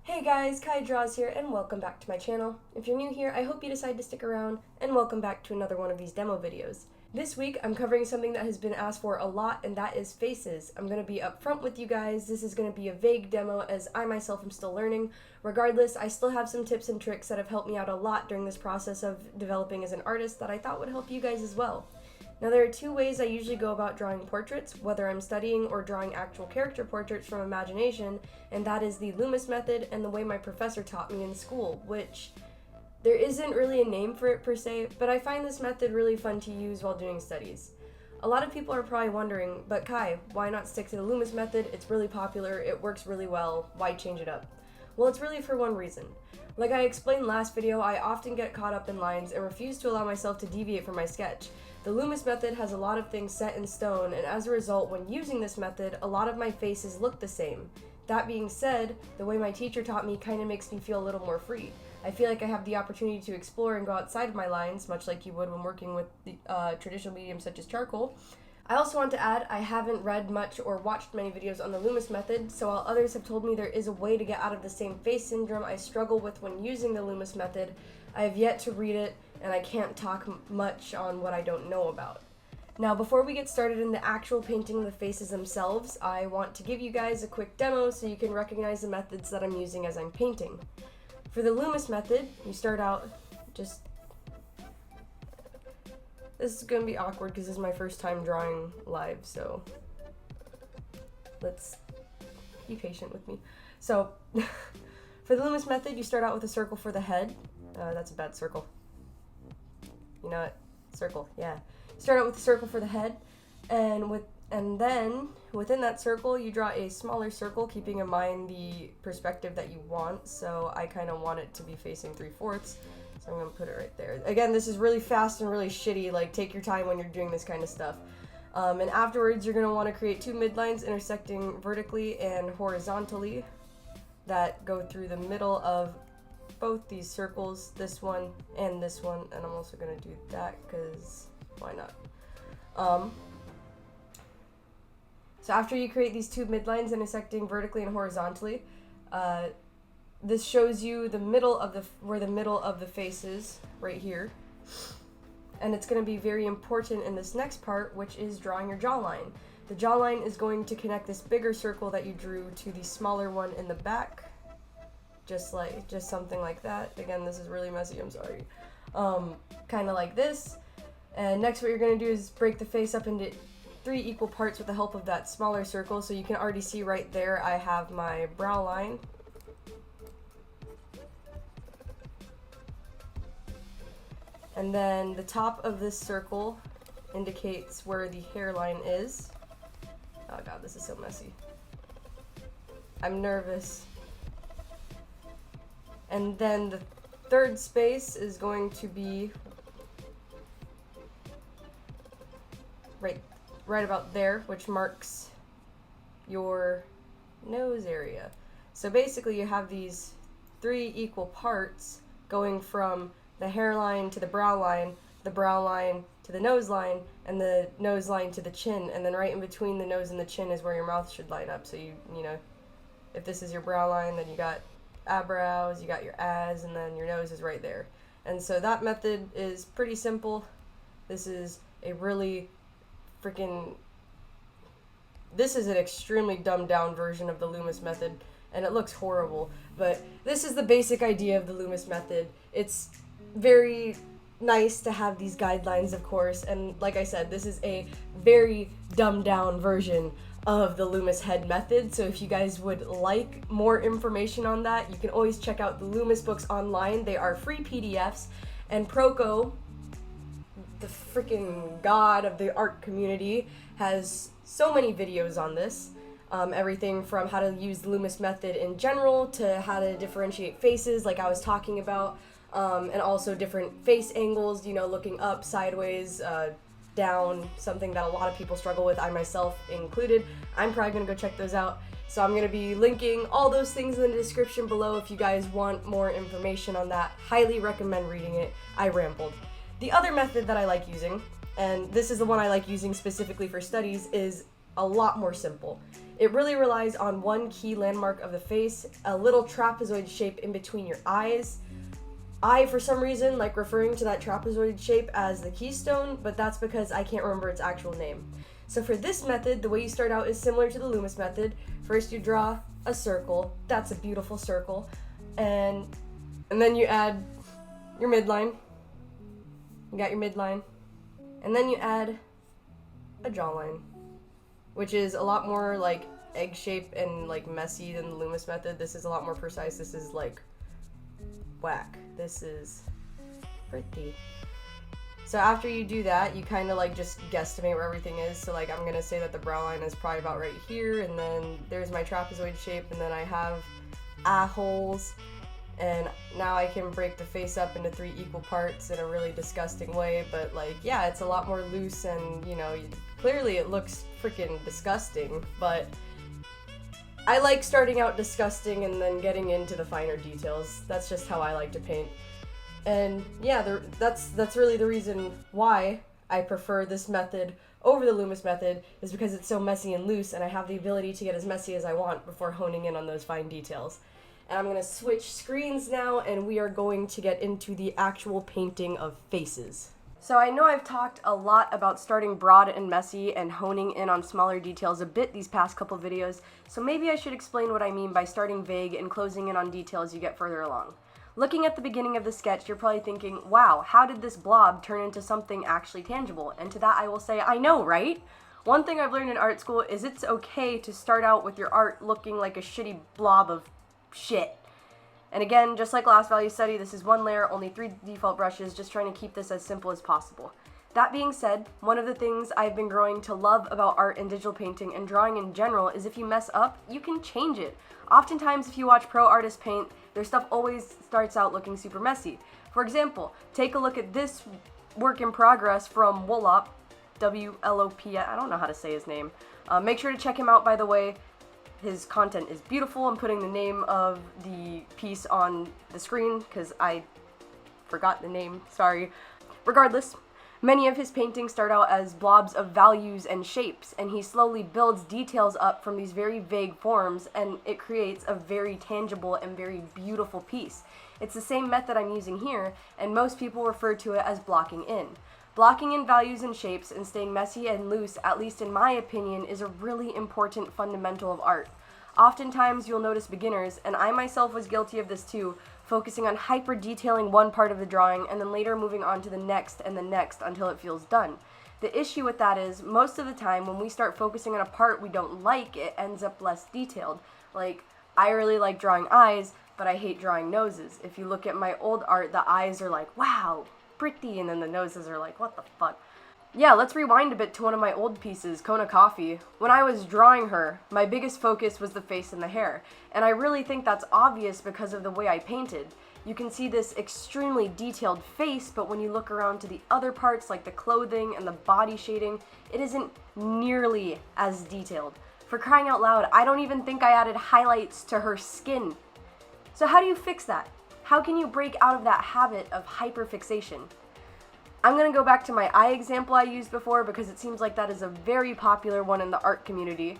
Hey guys, Kai Draws here, and welcome back to my channel. If you're new here, I hope you decide to stick around, and welcome back to another one of these demo videos. This week, I'm covering something that has been asked for a lot, and that is faces. I'm going to be upfront with you guys. This is going to be a vague demo, as I myself am still learning. Regardless, I still have some tips and tricks that have helped me out a lot during this process of developing as an artist that I thought would help you guys as well. Now, there are two ways I usually go about drawing portraits, whether I'm studying or drawing actual character portraits from imagination, and that is the Loomis method and the way my professor taught me in school, which there isn't really a name for it per se, but I find this method really fun to use while doing studies. A lot of people are probably wondering, but Kai, why not stick to the Loomis method? It's really popular, it works really well, why change it up? Well, it's really for one reason. Like I explained last video, I often get caught up in lines and refuse to allow myself to deviate from my sketch. The Loomis method has a lot of things set in stone, and as a result, when using this method, a lot of my faces look the same. That being said, the way my teacher taught me kind of makes me feel a little more free. I feel like I have the opportunity to explore and go outside of my lines, much like you would when working with the traditional mediums such as charcoal. I also want to add, I haven't read much or watched many videos on the Loomis method, so while others have told me there is a way to get out of the same face syndrome I struggle with when using the Loomis method, I have yet to read it, and I can't talk much on what I don't know about. Now, before we get started in the actual painting of the faces themselves, I want to give you guys a quick demo so you can recognize the methods that I'm using as I'm painting. For the Loomis method, you start out just... This is going to be awkward because this is my first time drawing live, so let's be patient with me. So, for the Loomis method, you start out with a circle for the head. That's a bad circle. You know what? Circle, yeah. Start out with a circle for the head, and then within that circle, you draw a smaller circle, keeping in mind the perspective that you want. So I kind of want it to be facing 3/4. So I'm going to put it right there. Again, this is really fast and really shitty, like take your time when you're doing this kind of stuff. And afterwards, you're going to want to create two midlines intersecting vertically and horizontally that go through the middle of both these circles, this one and this one, and I'm also going to do that because why not? So after you create these two midlines intersecting vertically and horizontally, this shows you the middle of where the middle of the face is, right here. And it's going to be very important in this next part, which is drawing your jawline. The jawline is going to connect this bigger circle that you drew to the smaller one in the back. Just something like that. Again, this is really messy, I'm sorry. Kind of like this. And next what you're going to do is break the face up into 3 equal parts with the help of that smaller circle. So you can already see right there I have my brow line. And then the top of this circle indicates where the hairline is. Oh god, this is so messy. I'm nervous. And then the third space is going to be right about there, which marks your nose area. So basically you have these 3 equal parts going from the hairline to the brow line to the nose line, and the nose line to the chin, and then right in between the nose and the chin is where your mouth should line up. So you know, if this is your brow line, then you got eyebrows, you got your eyes, and then your nose is right there. And so that method is pretty simple. This is a really this is an extremely dumbed down version of the Loomis method, and it looks horrible, but this is the basic idea of the Loomis method. It's very nice to have these guidelines, of course, and like I said, this is a very dumbed down version of the Loomis head method. So if you guys would like more information on that, you can always check out the Loomis books online. They are free PDFs, and Proco, the freaking god of the art community, has so many videos on this. Everything from how to use the Loomis method in general to how to differentiate faces like I was talking about, and also different face angles, you know, looking up, sideways, down, something that a lot of people struggle with, I myself included. I'm probably going to go check those out. So I'm going to be linking all those things in the description below if you guys want more information on that. Highly recommend reading it. I rambled. The other method that I like using, and this is the one I like using specifically for studies, is a lot more simple. It really relies on one key landmark of the face, a little trapezoid shape in between your eyes. I, for some reason, like referring to that trapezoid shape as the keystone, but that's because I can't remember its actual name. So for this method, the way you start out is similar to the Loomis method. First you draw a circle, that's a beautiful circle, and then you add your midline. You got your midline. And then you add a jawline, which is a lot more like egg shape and like messy than the Loomis method. This is a lot more precise. This is like whack. This is pretty. So after you do that, you kind of like just guesstimate where everything is. So like I'm gonna say that the brow line is probably about right here, and then there's my trapezoid shape, and then I have eye holes, and now I can break the face up into 3 equal parts in a really disgusting way. But like, yeah, it's a lot more loose, and you know, clearly it looks freaking disgusting, but I like starting out disgusting and then getting into the finer details. That's just how I like to paint. And yeah, that's really the reason why I prefer this method over the Loomis method, is because it's so messy and loose, and I have the ability to get as messy as I want before honing in on those fine details. And I'm going to switch screens now, and we are going to get into the actual painting of faces. So I know I've talked a lot about starting broad and messy and honing in on smaller details a bit these past couple videos, so maybe I should explain what I mean by starting vague and closing in on details you get further along. Looking at the beginning of the sketch, you're probably thinking, wow, how did this blob turn into something actually tangible? And to that I will say, I know, right? One thing I've learned in art school is it's okay to start out with your art looking like a shitty blob of shit. And again, just like last value study, this is 1 layer, only 3 default brushes, just trying to keep this as simple as possible. That being said, one of the things I've been growing to love about art and digital painting and drawing in general is if you mess up, you can change it. Oftentimes, if you watch pro artists paint, their stuff always starts out looking super messy. For example, take a look at this work in progress from WLOP, W-L-O-P, I don't know how to say his name. Make sure to check him out, by the way. His content is beautiful. I'm putting the name of the piece on the screen because I forgot the name, sorry. Regardless, many of his paintings start out as blobs of values and shapes, and he slowly builds details up from these very vague forms, and it creates a very tangible and very beautiful piece. It's the same method I'm using here, and most people refer to it as blocking in. Blocking in values and shapes and staying messy and loose, at least in my opinion, is a really important fundamental of art. Oftentimes you'll notice beginners, and I myself was guilty of this too, focusing on hyper detailing one part of the drawing and then later moving on to the next and the next until it feels done. The issue with that is, most of the time when we start focusing on a part we don't like, it ends up less detailed. Like, I really like drawing eyes, but I hate drawing noses. If you look at my old art, the eyes are like, wow, pretty, and then the noses are like, what the fuck? Yeah, let's rewind a bit to one of my old pieces, Kona Coffee. When I was drawing her, my biggest focus was the face and the hair, and I really think that's obvious because of the way I painted. You can see this extremely detailed face, but when you look around to the other parts like the clothing and the body shading, it isn't nearly as detailed. For crying out loud, I don't even think I added highlights to her skin. So how do you fix that? How can you break out of that habit of hyperfixation? I'm going to go back to my eye example I used before because it seems like that is a very popular one in the art community.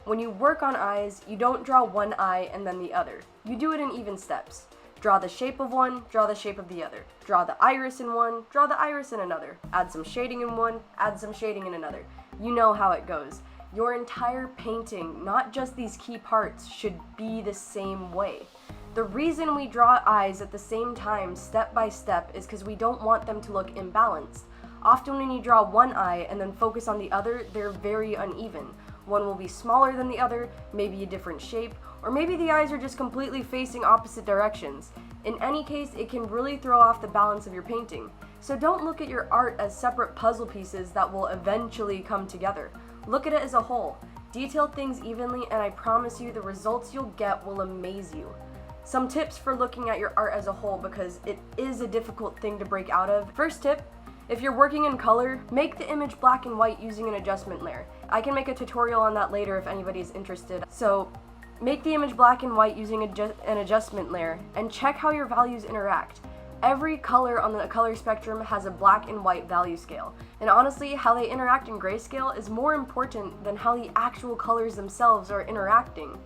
When you work on eyes, you don't draw one eye and then the other. You do it in even steps. Draw the shape of one, draw the shape of the other. Draw the iris in one, draw the iris in another. Add some shading in one, add some shading in another. You know how it goes. Your entire painting, not just these key parts, should be the same way. The reason we draw eyes at the same time, step by step, is because we don't want them to look imbalanced. Often when you draw one eye and then focus on the other, they're very uneven. One will be smaller than the other, maybe a different shape, or maybe the eyes are just completely facing opposite directions. In any case, it can really throw off the balance of your painting. So don't look at your art as separate puzzle pieces that will eventually come together. Look at it as a whole. Detail things evenly, and I promise you the results you'll get will amaze you. Some tips for looking at your art as a whole, because it is a difficult thing to break out of. First tip, if you're working in color, make the image black and white using an adjustment layer. I can make a tutorial on that later if anybody's interested. So make the image black and white using an adjustment layer and check how your values interact. Every color on the color spectrum has a black and white value scale, and honestly, how they interact in grayscale is more important than how the actual colors themselves are interacting.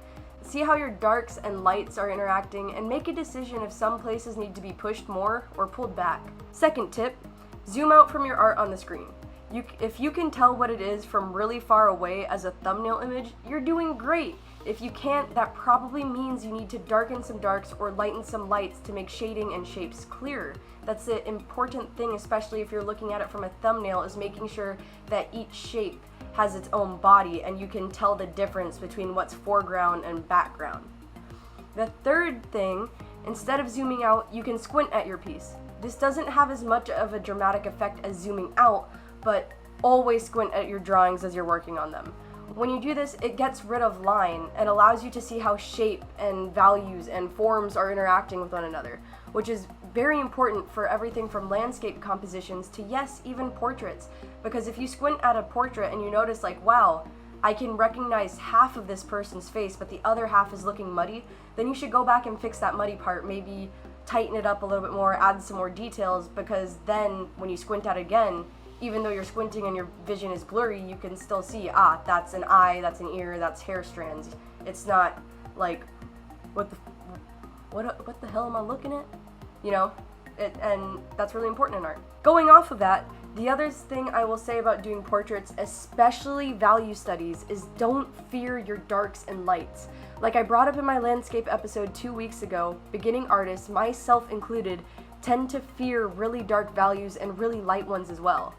See how your darks and lights are interacting and make a decision if some places need to be pushed more or pulled back. Second tip, zoom out from your art on the screen. If you can tell what it is from really far away as a thumbnail image, you're doing great. If you can't, that probably means you need to darken some darks or lighten some lights to make shading and shapes clearer. That's the important thing, especially if you're looking at it from a thumbnail, is making sure that each shape has its own body and you can tell the difference between what's foreground and background. The third thing, instead of zooming out, you can squint at your piece. This doesn't have as much of a dramatic effect as zooming out, but always squint at your drawings as you're working on them. When you do this, it gets rid of line and allows you to see how shape and values and forms are interacting with one another, which is very important for everything from landscape compositions to, yes, even portraits. Because if you squint at a portrait and you notice like, wow, I can recognize half of this person's face, but the other half is looking muddy, then you should go back and fix that muddy part, maybe tighten it up a little bit more, add some more details, because then when you squint at it again, even though you're squinting and your vision is blurry, you can still see, that's an eye, that's an ear, that's hair strands. It's not like, what the hell am I looking at? You know, and that's really important in art. Going off of that, the other thing I will say about doing portraits, especially value studies, is don't fear your darks and lights. Like I brought up in my landscape episode 2 weeks ago, beginning artists, myself included, tend to fear really dark values and really light ones as well.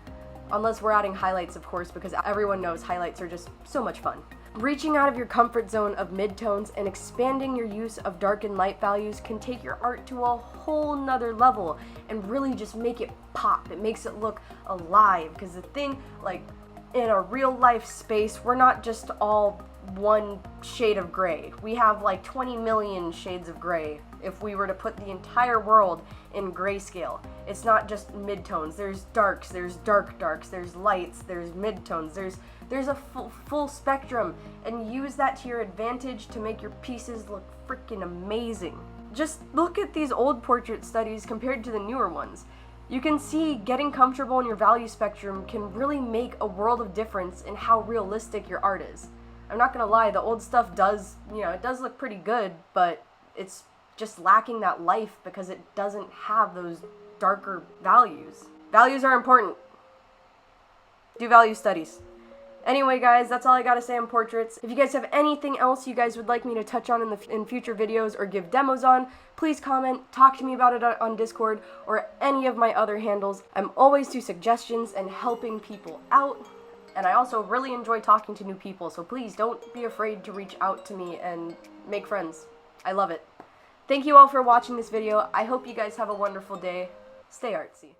Unless we're adding highlights, of course, because everyone knows highlights are just so much fun. Reaching out of your comfort zone of midtones and expanding your use of dark and light values can take your art to a whole nother level and really just make it pop. It makes it look alive, because the thing, like, in a real life space, we're not just all one shade of gray. We have like 20 million shades of gray if we were to put the entire world in grayscale. It's not just midtones. There's darks, there's dark darks, there's lights, there's midtones, there's a full spectrum, and use that to your advantage to make your pieces look freaking amazing. Just look at these old portrait studies compared to the newer ones. You can see getting comfortable in your value spectrum can really make a world of difference in how realistic your art is. I'm not gonna lie, the old stuff does, it does look pretty good, but it's just lacking that life because it doesn't have those darker values. Values are important. Do value studies. Anyway, guys, that's all I gotta say on portraits. If you guys have anything else you guys would like me to touch on in future videos or give demos on, please comment, talk to me about it on Discord or any of my other handles. I'm always to suggestions and helping people out. And I also really enjoy talking to new people, so please don't be afraid to reach out to me and make friends. I love it. Thank you all for watching this video. I hope you guys have a wonderful day. Stay artsy.